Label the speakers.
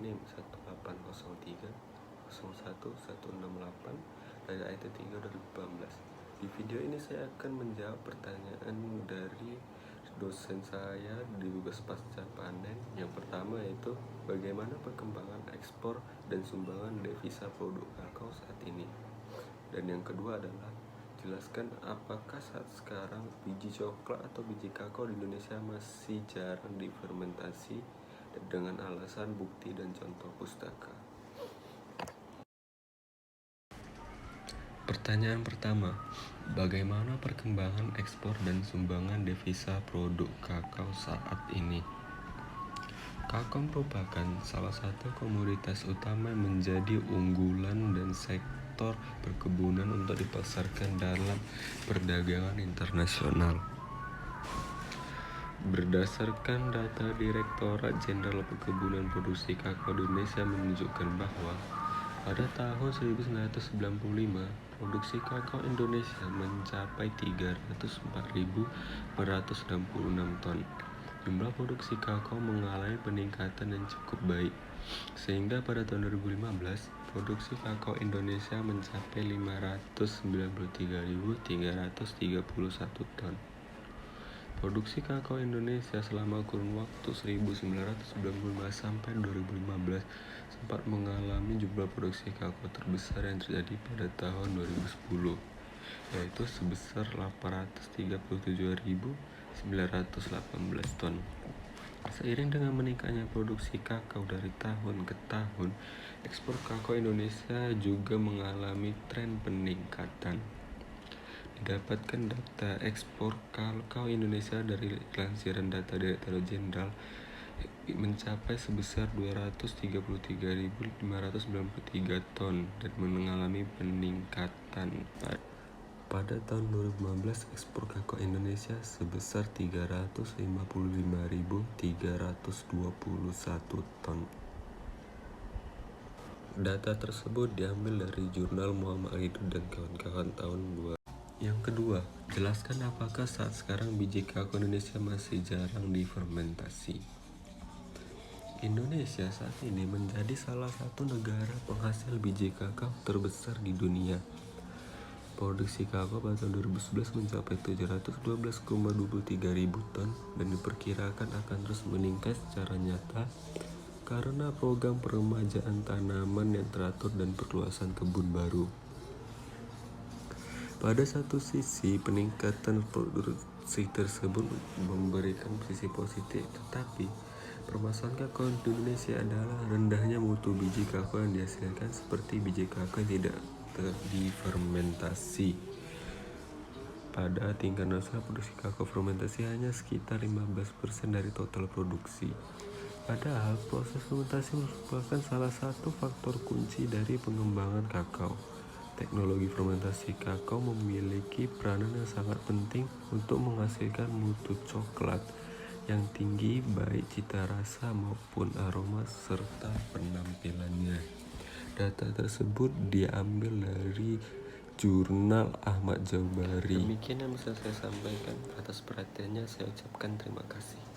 Speaker 1: NIM 180301168 dari IT 3 2018. Di video ini saya akan menjawab pertanyaan dari dosen saya di tugas pasca panen. Yang pertama yaitu bagaimana perkembangan ekspor dan sumbangan devisa produk kakao saat ini. Dan yang kedua adalah jelaskan apakah saat sekarang biji coklat atau biji kakao di Indonesia masih jarang difermentasi dengan alasan bukti dan contoh pustaka. Pertanyaan pertama, bagaimana perkembangan ekspor dan sumbangan devisa produk kakao saat ini? Kakao merupakan salah satu komoditas utama yang menjadi unggulan dan sektor perkebunan untuk dipasarkan dalam perdagangan internasional. Berdasarkan data Direktorat Jenderal Perkebunan Produksi Kakao Indonesia menunjukkan bahwa pada tahun 1995, produksi kakao Indonesia mencapai 304.466 ton. Jumlah produksi kakao mengalami peningkatan yang cukup baik, sehingga pada tahun 2015, produksi kakao Indonesia mencapai 593.331 ton. Produksi kakao Indonesia selama kurun waktu 1995 sampai 2015 sempat mengalami jumlah produksi kakao terbesar yang terjadi pada tahun 2010, yaitu sebesar 837.918 ton. Seiring dengan meningkatnya produksi kakao dari tahun ke tahun, ekspor kakao Indonesia juga mengalami tren peningkatan. Didapatkan data ekspor kakao Indonesia dari lansiran data Direktorat Jenderal mencapai sebesar 233.593 ton dan mengalami peningkatan. Pada tahun 2015, ekspor kakao Indonesia sebesar 355.321 ton. Data tersebut diambil dari jurnal Muhammad Hidup dan kawan-kawan tahun 2000. Yang kedua, jelaskan apakah saat sekarang biji kakao Indonesia masih jarang difermentasi. Indonesia saat ini menjadi salah satu negara penghasil biji kakao terbesar di dunia. Produksi kakao pada tahun 2011 mencapai 712,23 ribu ton dan diperkirakan akan terus meningkat secara nyata karena program peremajaan tanaman yang teratur dan perluasan kebun baru. Pada satu sisi, peningkatan produksi tersebut memberikan sisi positif, tetapi permasalahan kakao di Indonesia adalah rendahnya mutu biji kakao yang dihasilkan, seperti biji kakao yang tidak difermentasi. Pada tingkat nasional, produksi kakao fermentasi hanya sekitar 15% dari total produksi. Padahal proses fermentasi merupakan salah satu faktor kunci dari pengembangan kakao. Teknologi fermentasi kakao memiliki peranan yang sangat penting untuk menghasilkan mutu coklat yang tinggi baik cita rasa maupun aroma serta penampilannya. Data tersebut diambil dari jurnal Ahmad Jabari. Demikian yang bisa saya sampaikan. Atas perhatiannya saya ucapkan terima kasih.